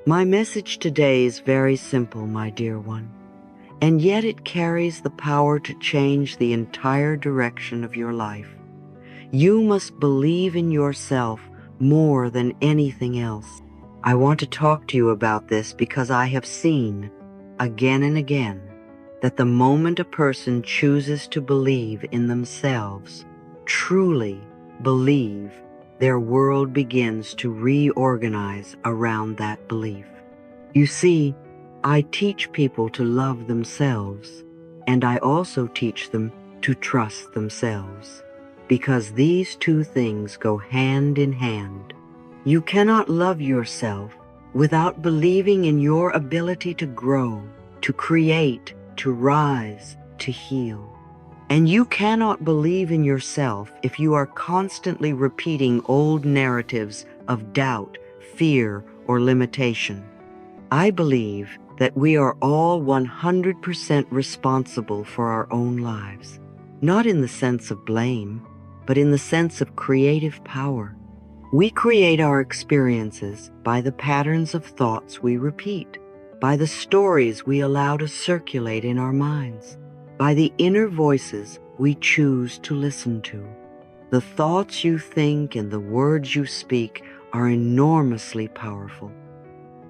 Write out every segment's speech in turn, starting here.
My message today is very simple, my dear one, and yet it carries the power to change the entire direction of your life. You must believe in yourself more than anything else. I want to talk to you about this because I have seen, again and again, that the moment a person chooses to believe in themselves, truly believe, their world begins to reorganize around that belief. You see, I teach people to love themselves, and I also teach them to trust themselves, because these two things go hand in hand. You cannot love yourself without believing in your ability to grow, to create, to rise, to heal. And you cannot believe in yourself if you are constantly repeating old narratives of doubt, fear, or limitation. I believe that we are all 100% responsible for our own lives, not in the sense of blame, but in the sense of creative power. We create our experiences by the patterns of thoughts we repeat, by the stories we allow to circulate in our minds, by the inner voices we choose to listen to. The thoughts you think and the words you speak are enormously powerful.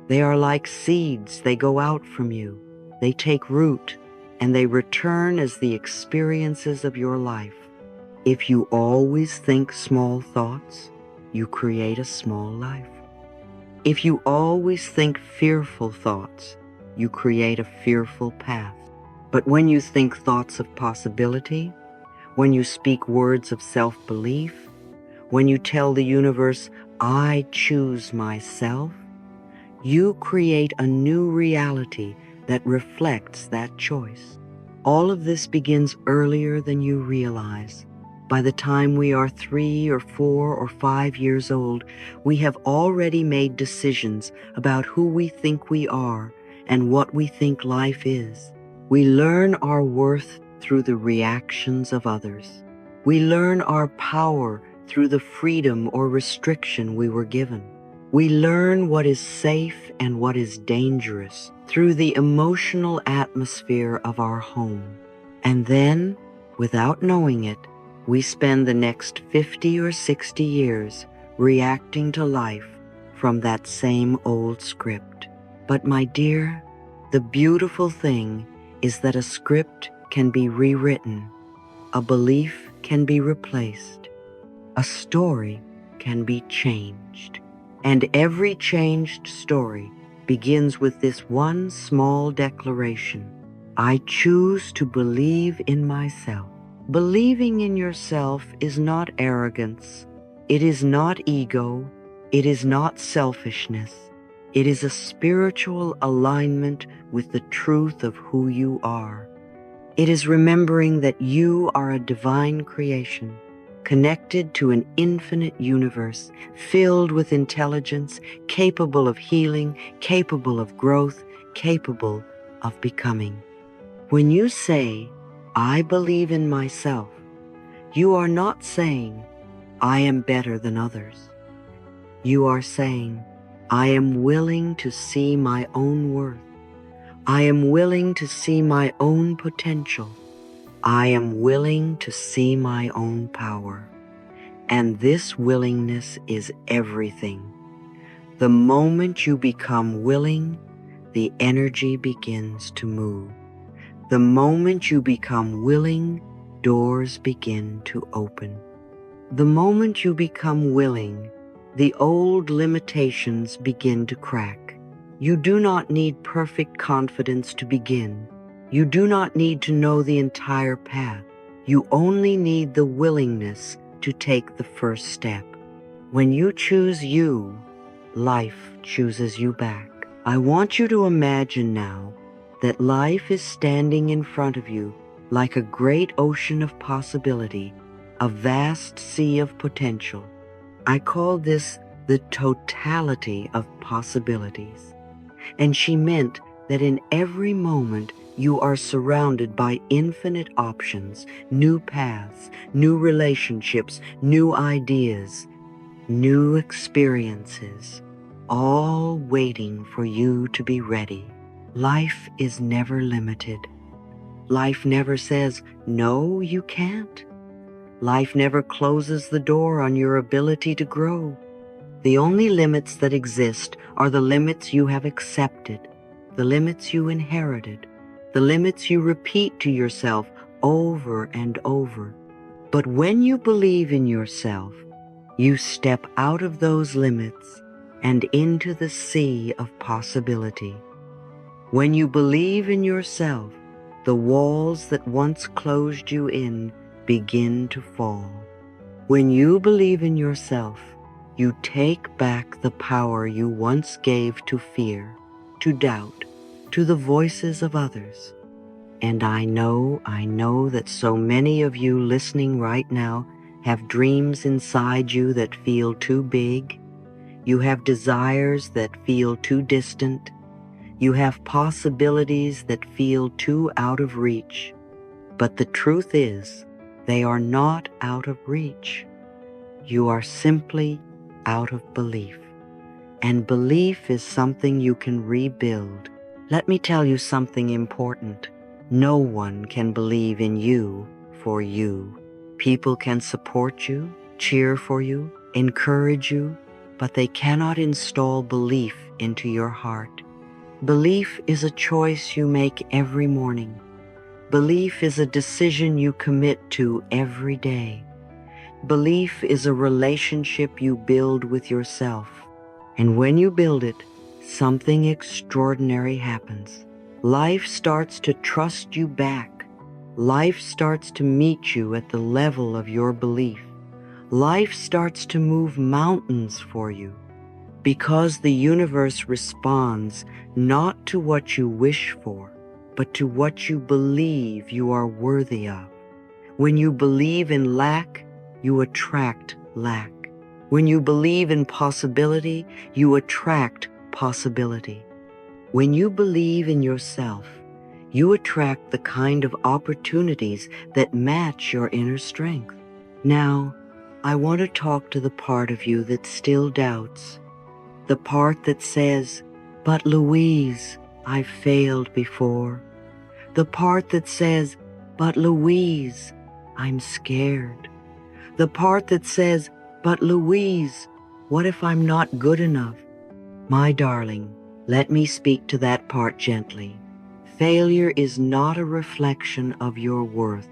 They are like seeds. They go out from you, they take root, and they return as the experiences of your life. If you always think small thoughts, you create a small life. If you always think fearful thoughts, you create a fearful path. But when you think thoughts of possibility, when you speak words of self-belief, when you tell the universe, I choose myself, you create a new reality that reflects that choice. All of this begins earlier than you realize. By the time we are 3 or 4 or 5 years old, we have already made decisions about who we think we are and what we think life is. We learn our worth through the reactions of others. We learn our power through the freedom or restriction we were given. We learn what is safe and what is dangerous through the emotional atmosphere of our home. And then, without knowing it, we spend the next 50 or 60 years reacting to life from that same old script. But my dear, the beautiful thing is that a script can be rewritten, a belief can be replaced, a story can be changed. And every changed story begins with this one small declaration: I choose to believe in myself. Believing in yourself is not arrogance. It is not ego. It is not selfishness. It is a spiritual alignment with the truth of who you are. It is remembering that you are a divine creation, connected to an infinite universe, filled with intelligence, capable of healing, capable of growth, capable of becoming. When you say, I believe in myself, you are not saying, I am better than others. You are saying, I am willing to see my own worth. I am willing to see my own potential. I am willing to see my own power. And this willingness is everything. The moment you become willing, the energy begins to move. The moment you become willing, doors begin to open. The moment you become willing, the old limitations begin to crack. You do not need perfect confidence to begin. You do not need to know the entire path. You only need the willingness to take the first step. When you choose you, life chooses you back. I want you to imagine now that life is standing in front of you like a great ocean of possibility, a vast sea of potential. I call this the totality of possibilities. And she meant that in every moment you are surrounded by infinite options, new paths, new relationships, new ideas, new experiences. all waiting for you to be ready. Life is never limited. Life never says, no, you can't. Life never closes the door on your ability to grow. The only limits that exist are the limits you have accepted, the limits you inherited, the limits you repeat to yourself over and over. But when you believe in yourself, you step out of those limits and into the sea of possibility. When you believe in yourself, the walls that once closed you in begin to fall. When you believe in yourself, you take back the power you once gave to fear, to doubt, to the voices of others. And I know that so many of you listening right now have dreams inside you that feel too big. You have desires that feel too distant. You have possibilities that feel too out of reach. But the truth is, they are not out of reach. You are simply out of belief. And belief is something you can rebuild. Let me tell you something important. No one can believe in you for you. People can support you, cheer for you, encourage you, but they cannot install belief into your heart. Belief is a choice you make every morning. Belief is a decision you commit to every day. Belief is a relationship you build with yourself. And when you build it, something extraordinary happens. Life starts to trust you back. Life starts to meet you at the level of your belief. Life starts to move mountains for you. Because the universe responds not to what you wish for, but to what you believe you are worthy of. When you believe in lack, you attract lack. When you believe in possibility, you attract possibility. When you believe in yourself, you attract the kind of opportunities that match your inner strength. Now, I want to talk to the part of you that still doubts. The part that says, but Louise, I've failed before. The part that says, but Louise, I'm scared. The part that says, but Louise, what if I'm not good enough? My darling, let me speak to that part gently. Failure is not a reflection of your worth.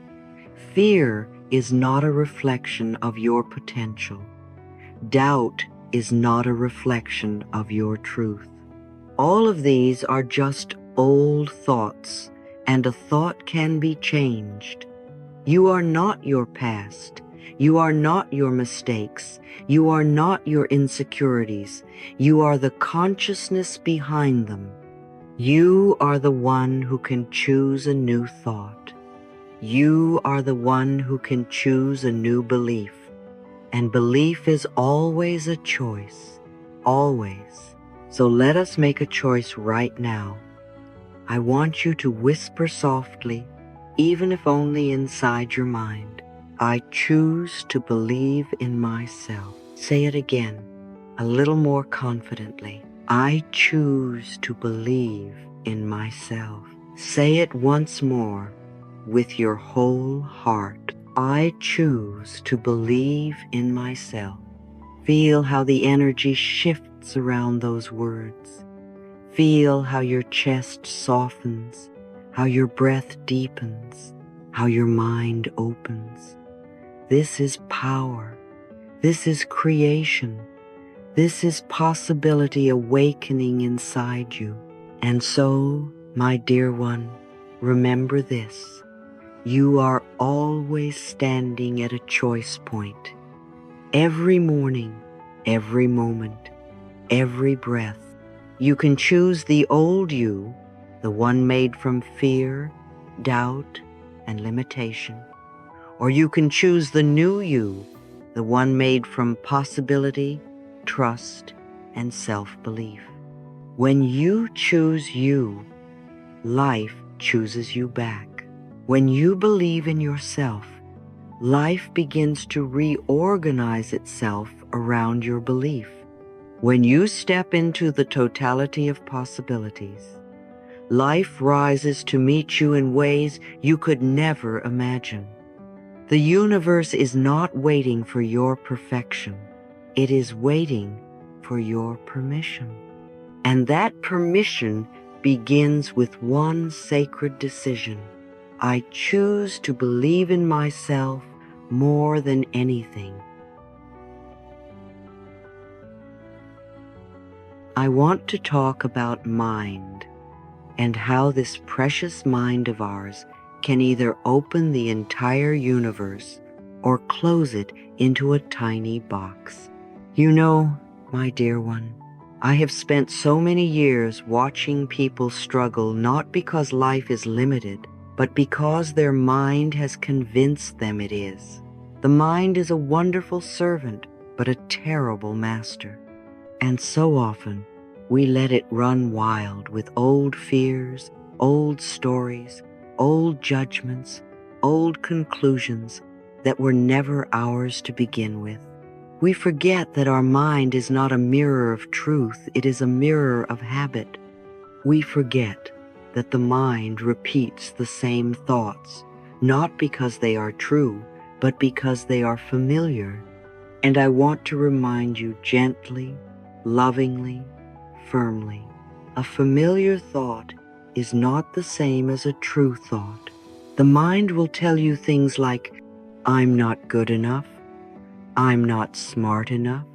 Fear is not a reflection of your potential. Doubt is not a reflection of your truth. All of these are just old thoughts, and a thought can be changed. You are not your past. You are not your mistakes. You are not your insecurities. You are the consciousness behind them. You are the one who can choose a new thought. You are the one who can choose a new belief. And belief is always a choice, always. So let us make a choice right now. I want you to whisper softly, even if only inside your mind, I choose to believe in myself. Say it again, a little more confidently. I choose to believe in myself. Say it once more with your whole heart. I choose to believe in myself. Feel how the energy shifts around those words. Feel how your chest softens, how your breath deepens, how your mind opens. This is power. This is creation. This is possibility awakening inside you. And so, my dear one, remember this. You are always standing at a choice point. Every morning, every moment, every breath, you can choose the old you, the one made from fear, doubt, and limitation. Or you can choose the new you, the one made from possibility, trust, and self-belief. When you choose you, life chooses you back. When you believe in yourself, life begins to reorganize itself around your belief. When you step into the totality of possibilities, life rises to meet you in ways you could never imagine. The universe is not waiting for your perfection. It is waiting for your permission. And that permission begins with one sacred decision. I choose to believe in myself more than anything. I want to talk about mind and how this precious mind of ours can either open the entire universe or close it into a tiny box. You know, my dear one, I have spent so many years watching people struggle not because life is limited, but because their mind has convinced them it is. The mind is a wonderful servant, but a terrible master. And so often, we let it run wild with old fears, old stories, old judgments, old conclusions that were never ours to begin with. We forget that our mind is not a mirror of truth, it is a mirror of habit. We forget that the mind repeats the same thoughts, not because they are true, but because they are familiar. And I want to remind you gently, lovingly, firmly, a familiar thought is not the same as a true thought. The mind will tell you things like, I'm not good enough, I'm not smart enough,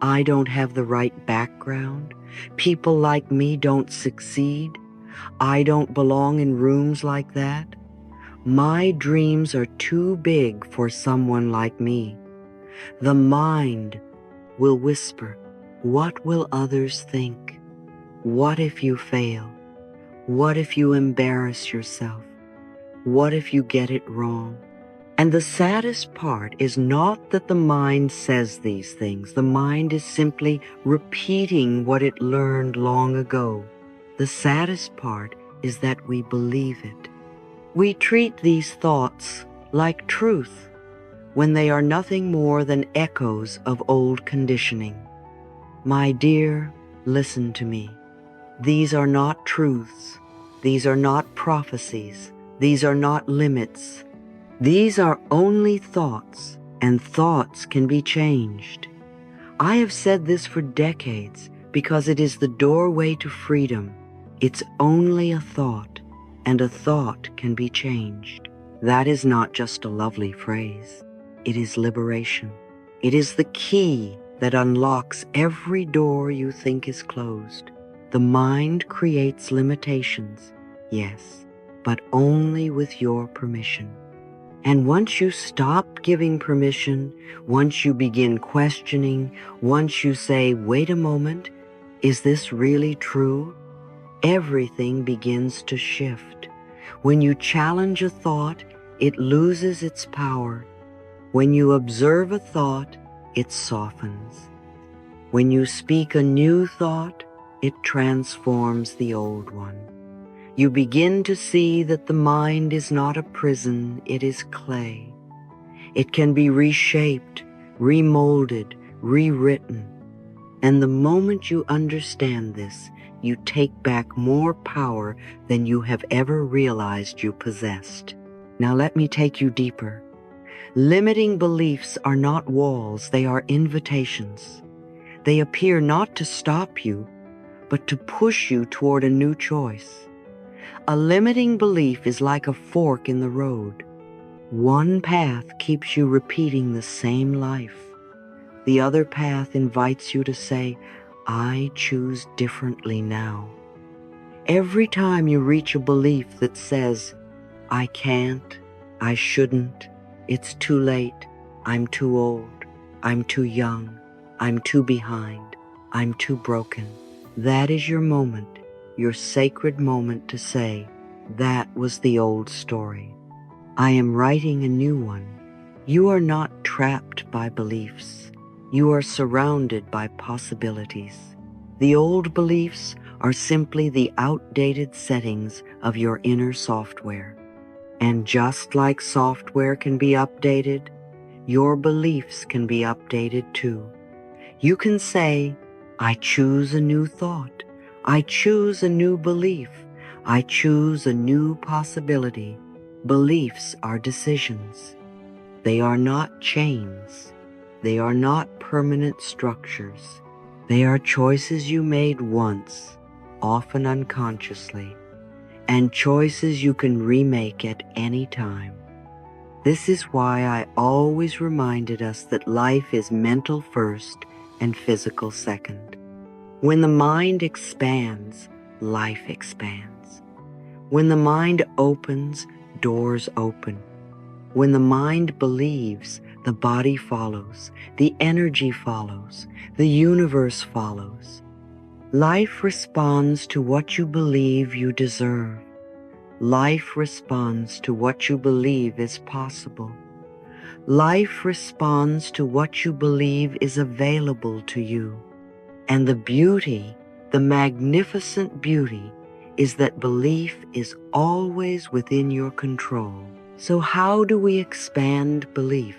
I don't have the right background, people like me don't succeed, I don't belong in rooms like that, my dreams are too big for someone like me. The mind will whisper, what will others think? What if you fail? What if you embarrass yourself? What if you get it wrong? And the saddest part is not that the mind says these things. The mind is simply repeating what it learned long ago. The saddest part is that we believe it. We treat these thoughts like truth when they are nothing more than echoes of old conditioning. My dear, listen to me. These are not truths. These are not prophecies. These are not limits. These are only thoughts, and thoughts can be changed. I have said this for decades because it is the doorway to freedom. It's only a thought, and a thought can be changed. That is not just a lovely phrase. It is liberation. It is the key that unlocks every door you think is closed. The mind creates limitations, yes, but only with your permission. And once you stop giving permission, once you begin questioning, once you say, wait a moment, is this really true? Everything begins to shift. When you challenge a thought, it loses its power. When you observe a thought, it softens. When you speak a new thought, it transforms the old one. You begin to see that the mind is not a prison, it is clay. It can be reshaped, remolded, rewritten. And the moment you understand this, you take back more power than you have ever realized you possessed. Now let me take you deeper. Limiting beliefs are not walls, they are invitations. They appear not to stop you, but to push you toward a new choice. A limiting belief is like a fork in the road. One path keeps you repeating the same life. The other path invites you to say, I choose differently now. Every time you reach a belief that says, I can't, I shouldn't, it's too late, I'm too old, I'm too young, I'm too behind, I'm too broken, that is your moment, your sacred moment to say, that was the old story. I am writing a new one. You are not trapped by beliefs. You are surrounded by possibilities. The old beliefs are simply the outdated settings of your inner software. And just like software can be updated, your beliefs can be updated too. You can say, I choose a new thought. I choose a new belief. I choose a new possibility. Beliefs are decisions. They are not chains. They are not permanent structures. They are choices you made once, often unconsciously, and choices you can remake at any time. This is why I always reminded us that life is mental first and physical second. When the mind expands, life expands. When the mind opens, doors open. When the mind believes, the body follows, the energy follows, the universe follows. Life responds to what you believe you deserve. Life responds to what you believe is possible. Life responds to what you believe is available to you. And the beauty, the magnificent beauty, is that belief is always within your control. So how do we expand belief?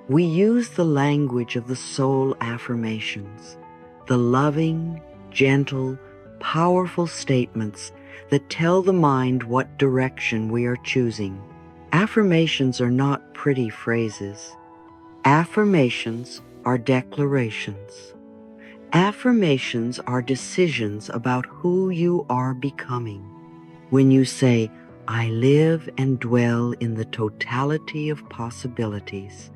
We use the language of the soul affirmations, the loving, gentle, powerful statements that tell the mind what direction we are choosing. Affirmations are not pretty phrases. Affirmations are declarations. Affirmations are decisions about who you are becoming. When you say, I live and dwell in the totality of possibilities,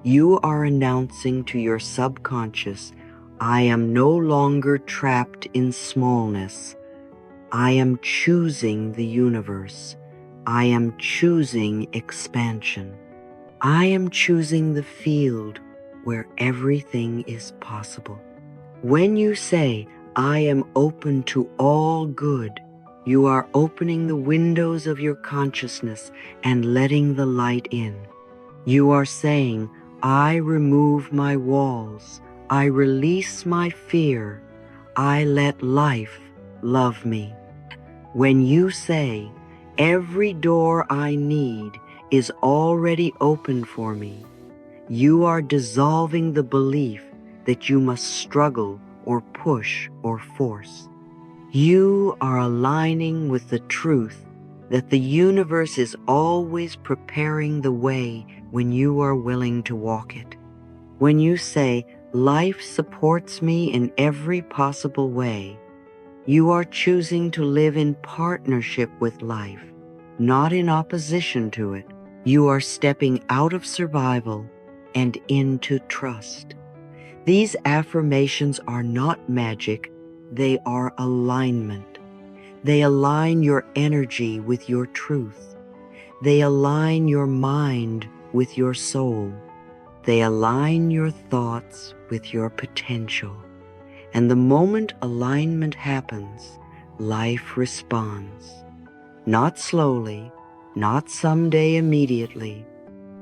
you are announcing to your subconscious, I am no longer trapped in smallness. I am choosing the universe. I am choosing expansion. I am choosing the field where everything is possible. When you say, I am open to all good, you are opening the windows of your consciousness and letting the light in. You are saying, I remove my walls. I release my fear. I let life love me. When you say, every door I need is already open for me, you are dissolving the belief that you must struggle or push or force. You are aligning with the truth that the universe is always preparing the way when you are willing to walk it. When you say, life supports me in every possible way, you are choosing to live in partnership with life, not in opposition to it. You are stepping out of survival and into trust. These affirmations are not magic, they are alignment. They align your energy with your truth. They align your mind with your soul. They align your thoughts with your potential. And the moment alignment happens, life responds. Not slowly, not someday immediately,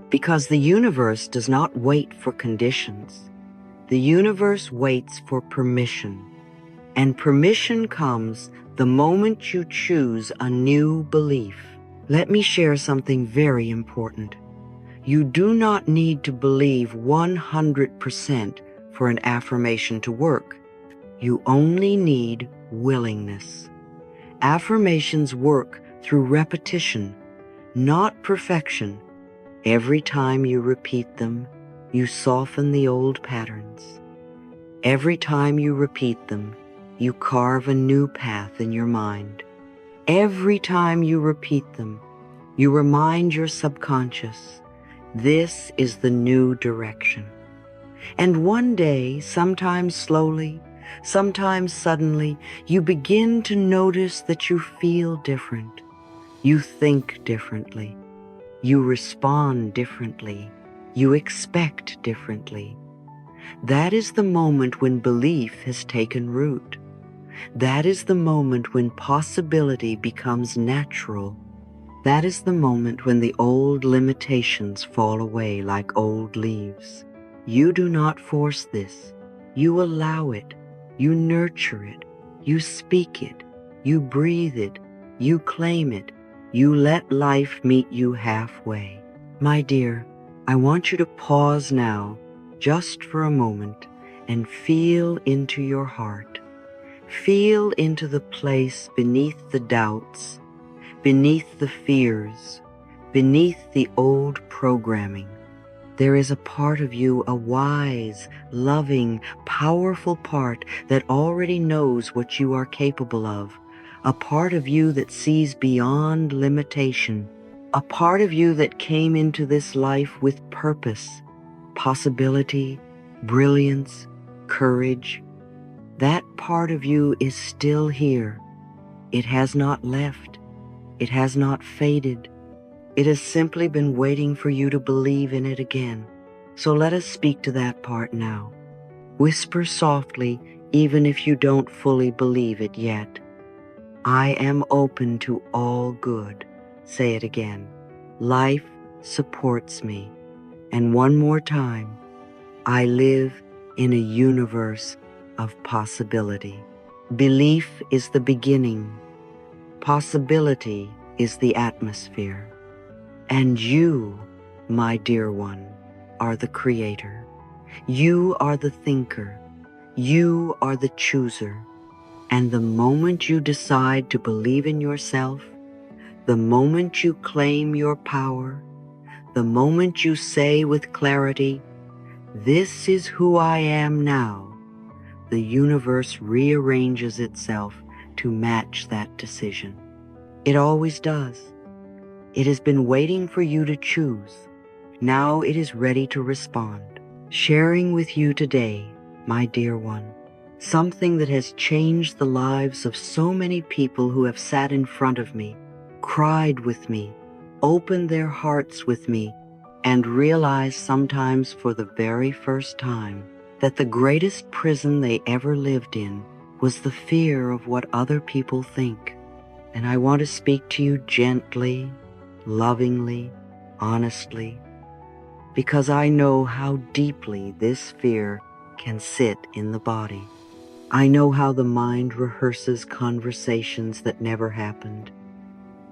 because the universe does not wait for conditions. The universe waits for permission. And permission comes the moment you choose a new belief. Let me share something very important. You do not need to believe 100% for an affirmation to work. You only need willingness. Affirmations work through repetition, not perfection. Every time you repeat them, you soften the old patterns. Every time you repeat them, you carve a new path in your mind. Every time you repeat them, you remind your subconscious, this is the new direction. And one day, sometimes slowly, sometimes suddenly, you begin to notice that you feel different. You think differently. You respond differently. You expect differently. That is the moment when belief has taken root. That is the moment when possibility becomes natural. That is the moment when the old limitations fall away like old leaves. You do not force this. You allow it. You nurture it. You speak it. You breathe it. You claim it. You let life meet you halfway. My dear, I want you to pause now, just for a moment, and feel into your heart. Feel into the place beneath the doubts, beneath the fears, beneath the old programming. There is a part of you, a wise, loving, powerful part that already knows what you are capable of, a part of you that sees beyond limitation, a part of you that came into this life with purpose, possibility, brilliance, courage. That part of you is still here. It has not left. It has not faded. It has simply been waiting for you to believe in it again. So let us speak to that part now. Whisper softly, even if you don't fully believe it yet. I am open to all good. Say it again. Life supports me. And one more time. I live in a universe of possibility. Belief is the beginning. Possibility is the atmosphere. And you, my dear one, are the creator. You are the thinker. You are the chooser. And the moment you decide to believe in yourself, the moment you claim your power, the moment you say with clarity, "This is who I am now," the universe rearranges itself to match that decision. It always does. It has been waiting for you to choose. Now it is ready to respond. Sharing with you today, my dear one, something that has changed the lives of so many people who have sat in front of me, cried with me, opened their hearts with me, and realized sometimes for the very first time that the greatest prison they ever lived in was the fear of what other people think. And I want to speak to you gently, lovingly, honestly, because I know how deeply this fear can sit in the body. I know how the mind rehearses conversations that never happened,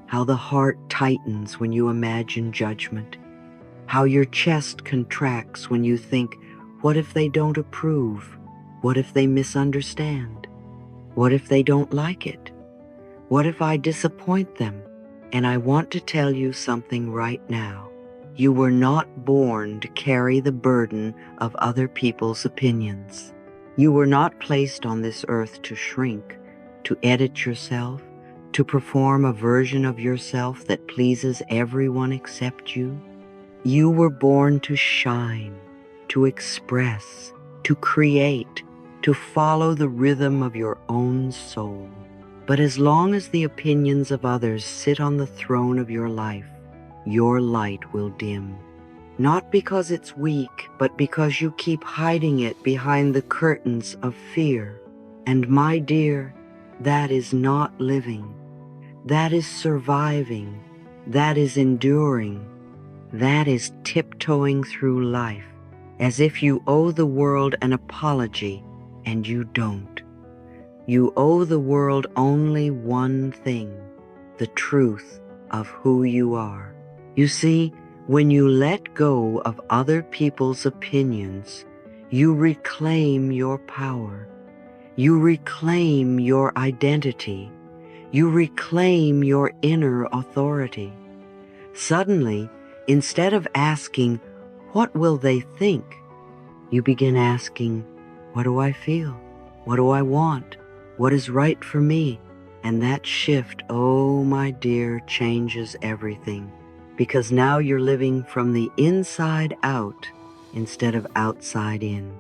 how the heart tightens when you imagine judgment, how your chest contracts when you think, what if they don't approve? What if they misunderstand? What if they don't like it? What if I disappoint them? And I want to tell you something right now. You were not born to carry the burden of other people's opinions. You were not placed on this earth to shrink, to edit yourself, to perform a version of yourself that pleases everyone except you. You were born to shine, to express, to create, to follow the rhythm of your own soul. But as long as the opinions of others sit on the throne of your life, your light will dim. Not because it's weak, but because you keep hiding it behind the curtains of fear. And my dear, that is not living. That is surviving. That is enduring. That is tiptoeing through life, as if you owe the world an apology, and you don't. You owe the world only one thing, the truth of who you are. You see, when you let go of other people's opinions, you reclaim your power. You reclaim your identity. You reclaim your inner authority. Suddenly, instead of asking, "What will they think?" you begin asking, "What do I feel? What do I want? What is right for me?" And that shift, oh my dear, changes everything. Because now you're living from the inside out instead of outside in.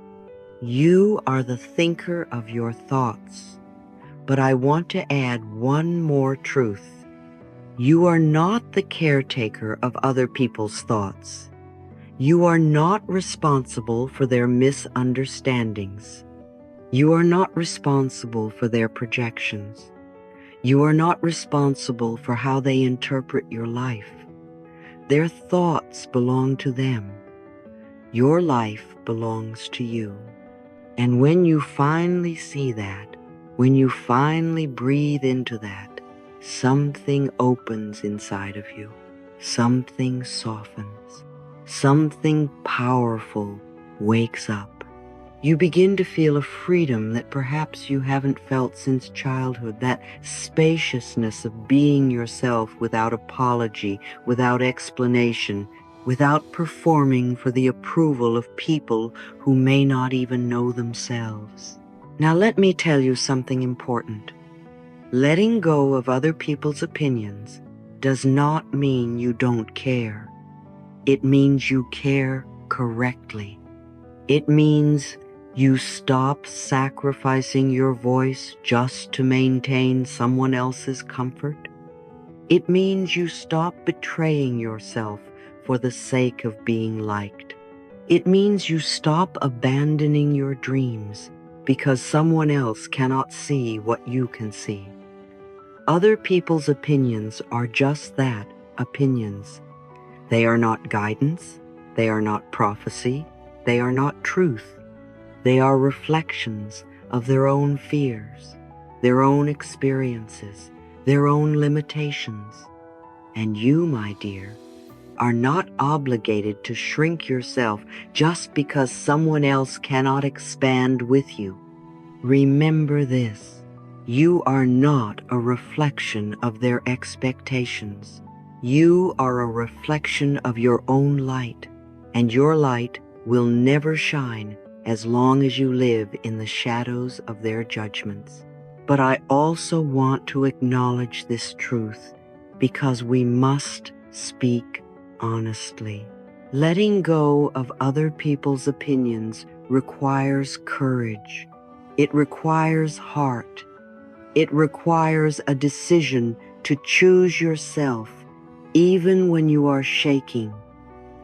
You are the thinker of your thoughts. But I want to add one more truth. You are not the caretaker of other people's thoughts. You are not responsible for their misunderstandings. You are not responsible for their projections. You are not responsible for how they interpret your life. Their thoughts belong to them. Your life belongs to you. And when you finally see that, when you finally breathe into that, something opens inside of you. Something softens. Something powerful wakes up. You begin to feel a freedom that perhaps you haven't felt since childhood, that spaciousness of being yourself without apology, without explanation, without performing for the approval of people who may not even know themselves. Now let me tell you something important. Letting go of other people's opinions does not mean you don't care. It means you care correctly. It means you stop sacrificing your voice just to maintain someone else's comfort. It means you stop betraying yourself for the sake of being liked. It means you stop abandoning your dreams because someone else cannot see what you can see. Other people's opinions are just that, opinions. They are not guidance. They are not prophecy. They are not truth. They are reflections of their own fears, their own experiences, their own limitations. And you, my dear, are not obligated to shrink yourself just because someone else cannot expand with you. Remember this: you are not a reflection of their expectations. You are a reflection of your own light, and your light will never shine as long as you live in the shadows of their judgments. But I also want to acknowledge this truth because we must speak honestly. Letting go of other people's opinions requires courage. It requires heart. It requires a decision to choose yourself even when you are shaking.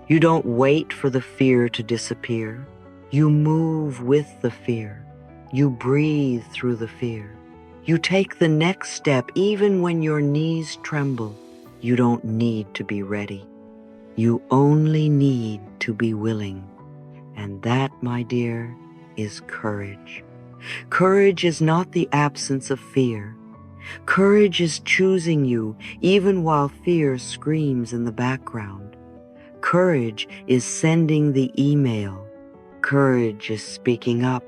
You don't wait for the fear to disappear. You move with the fear. You breathe through the fear. You take the next step even when your knees tremble. You don't need to be ready. You only need to be willing. And that, my dear, is courage. Courage is not the absence of fear. Courage is choosing you even while fear screams in the background. Courage is sending the email. Courage is speaking up.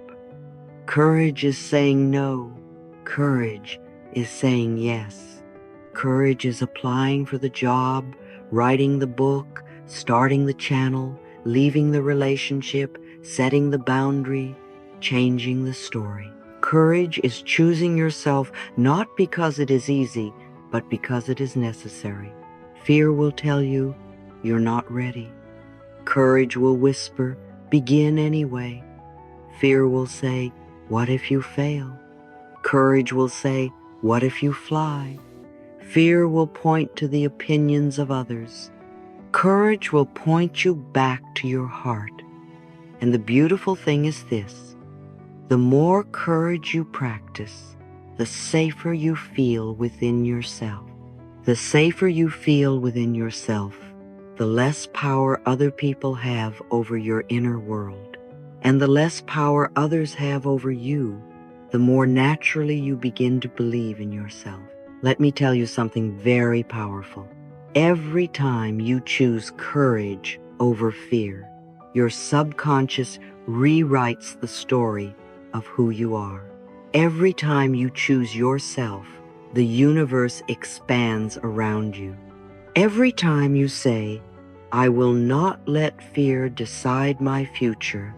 Courage is saying no. Courage is saying yes. Courage is applying for the job, writing the book, starting the channel, leaving the relationship, setting the boundary, changing the story. Courage is choosing yourself not because it is easy, but because it is necessary. Fear will tell you you're not ready. Courage will whisper, begin anyway. Fear will say, what if you fail? Courage will say, what if you fly? Fear will point to the opinions of others. Courage will point you back to your heart. And the beautiful thing is this: the more courage you practice, the safer you feel within yourself. The safer you feel within yourself, the less power other people have over your inner world. And the less power others have over you, the more naturally you begin to believe in yourself. Let me tell you something very powerful. Every time you choose courage over fear, your subconscious rewrites the story of who you are. Every time you choose yourself, the universe expands around you. Every time you say, I will not let fear decide my future,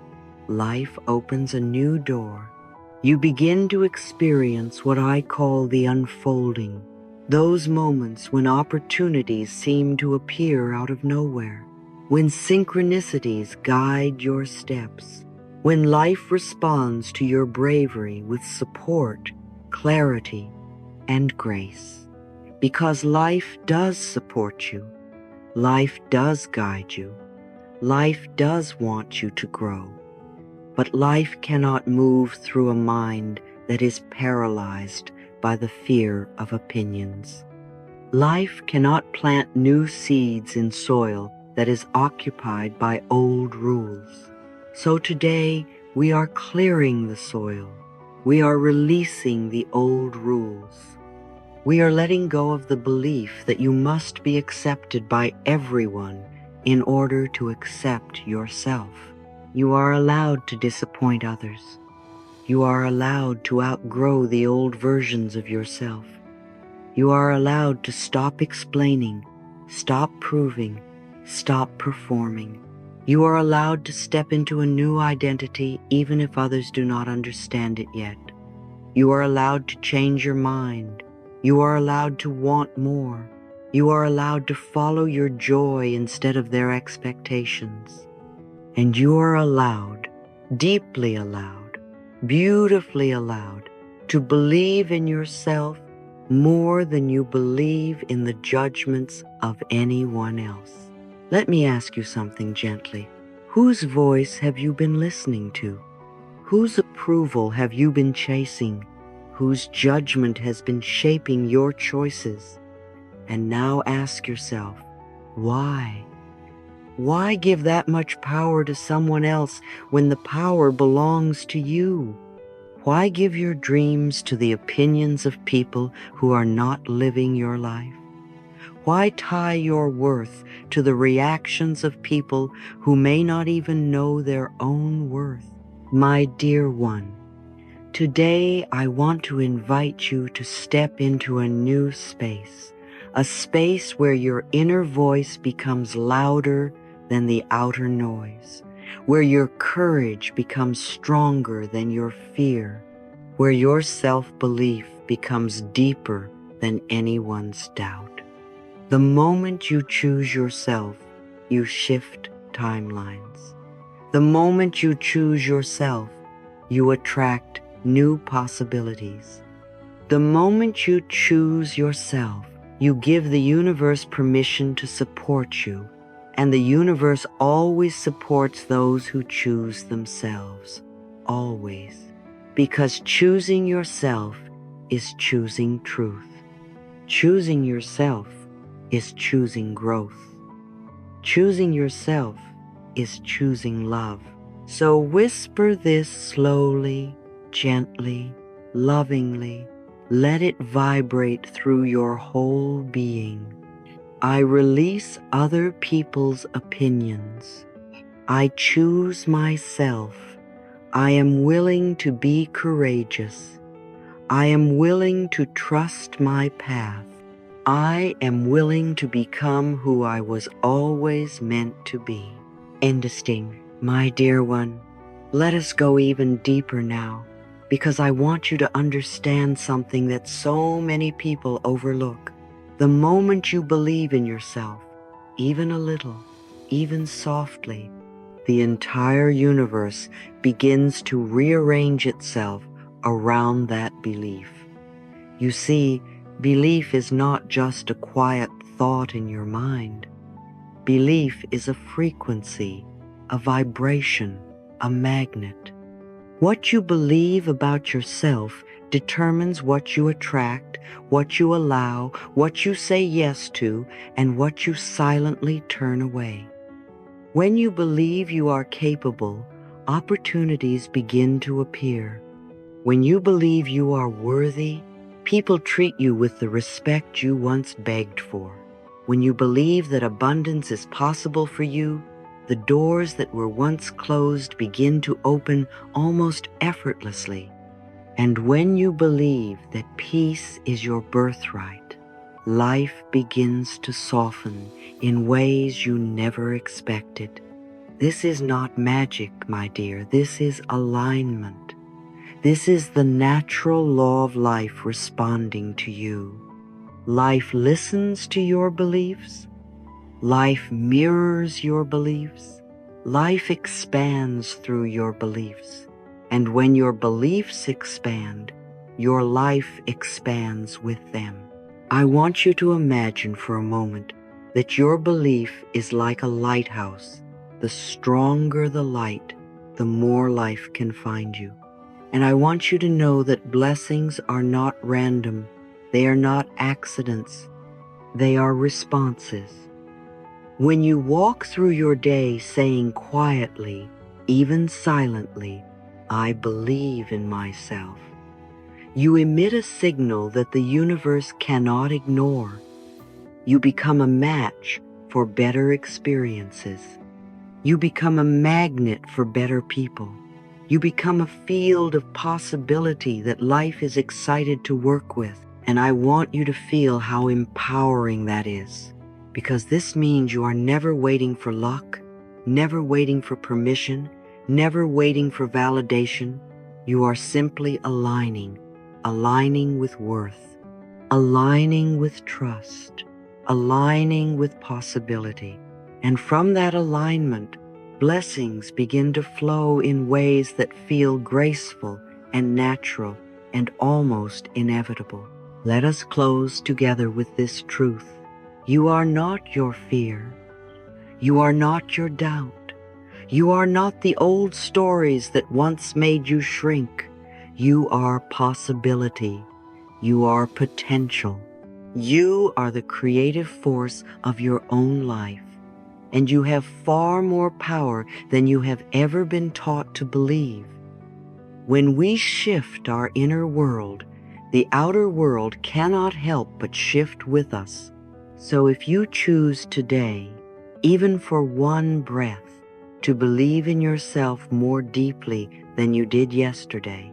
life opens a new door. You begin to experience what I call the unfolding, those moments when opportunities seem to appear out of nowhere, when synchronicities guide your steps, when life responds to your bravery with support, clarity, and grace. Because life does support you, life does guide you, life does want you to grow. But life cannot move through a mind that is paralyzed by the fear of opinions. Life cannot plant new seeds in soil that is occupied by old rules. So today, we are clearing the soil. We are releasing the old rules. We are letting go of the belief that you must be accepted by everyone in order to accept yourself. You are allowed to disappoint others. You are allowed to outgrow the old versions of yourself. You are allowed to stop explaining, stop proving, stop performing. You are allowed to step into a new identity even if others do not understand it yet. You are allowed to change your mind. You are allowed to want more. You are allowed to follow your joy instead of their expectations. And you are allowed, deeply allowed, beautifully allowed, to believe in yourself more than you believe in the judgments of anyone else. Let me ask you something gently. Whose voice have you been listening to? Whose approval have you been chasing? Whose judgment has been shaping your choices? And now ask yourself, why? Why give that much power to someone else when the power belongs to you? Why give your dreams to the opinions of people who are not living your life? Why tie your worth to the reactions of people who may not even know their own worth? My dear one, today I want to invite you to step into a new space, a space where your inner voice becomes louder than the outer noise, where your courage becomes stronger than your fear, where your self-belief becomes deeper than anyone's doubt. The moment you choose yourself, you shift timelines. The moment you choose yourself, you attract new possibilities. The moment you choose yourself, you give the universe permission to support you, and the universe always supports those who choose themselves, always. Because choosing yourself is choosing truth. Choosing yourself is choosing growth. Choosing yourself is choosing love. So whisper this slowly, gently, lovingly. Let it vibrate through your whole being. I release other people's opinions. I choose myself. I am willing to be courageous. I am willing to trust my path. I am willing to become who I was always meant to be. Endesting, my dear one, let us go even deeper now, because I want you to understand something that so many people overlook. The moment you believe in yourself, even a little, even softly, the entire universe begins to rearrange itself around that belief. You see, belief is not just a quiet thought in your mind. Belief is a frequency, a vibration, a magnet. What you believe about yourself determines what you attract, what you allow, what you say yes to, and what you silently turn away. When you believe you are capable, opportunities begin to appear. When you believe you are worthy, people treat you with the respect you once begged for. When you believe that abundance is possible for you, the doors that were once closed begin to open almost effortlessly. And when you believe that peace is your birthright, life begins to soften in ways you never expected. This is not magic, my dear. This is alignment. This is the natural law of life responding to you. Life listens to your beliefs. Life mirrors your beliefs. Life expands through your beliefs. And when your beliefs expand, your life expands with them. I want you to imagine for a moment that your belief is like a lighthouse. The stronger the light, the more life can find you. And I want you to know that blessings are not random. They are not accidents. They are responses. When you walk through your day saying quietly, even silently, I believe in myself, you emit a signal that the universe cannot ignore. You become a match for better experiences. You become a magnet for better people. You become a field of possibility that life is excited to work with. And I want you to feel how empowering that is, because this means you are never waiting for luck, never waiting for permission, never waiting for validation. You are simply aligning with worth, aligning with trust, aligning with possibility. And from that alignment, blessings begin to flow in ways that feel graceful and natural and almost inevitable. Let us close together with this truth. You are not your fear. You are not your doubt. You are not the old stories that once made you shrink. You are possibility. You are potential. You are the creative force of your own life, and you have far more power than you have ever been taught to believe. When we shift our inner world, the outer world cannot help but shift with us. So if you choose today, even for one breath, to believe in yourself more deeply than you did yesterday,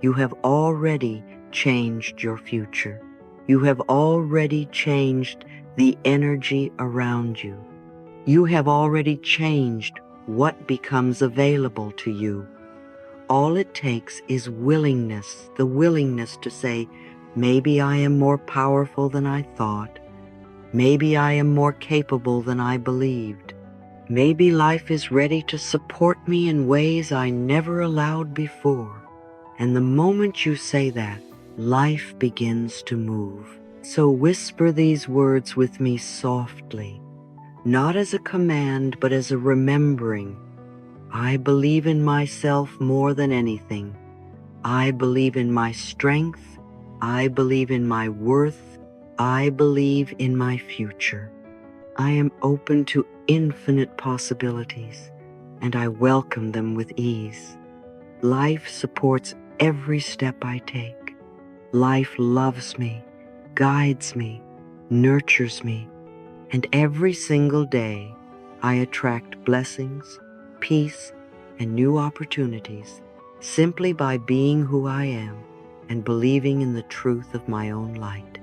you have already changed your future. You have already changed the energy around you. You have already changed what becomes available to you. All it takes is willingness, the willingness to say, maybe I am more powerful than I thought. Maybe I am more capable than I believed. Maybe life is ready to support me in ways I never allowed before. And the moment you say that, life begins to move. So whisper these words with me softly, not as a command, but as a remembering. I believe in myself more than anything. I believe in my strength. I believe in my worth. I believe in my future. I am open to infinite possibilities, and I welcome them with ease. Life supports every step I take. Life loves me, guides me, nurtures me, and every single day I attract blessings, peace, and new opportunities simply by being who I am and believing in the truth of my own light.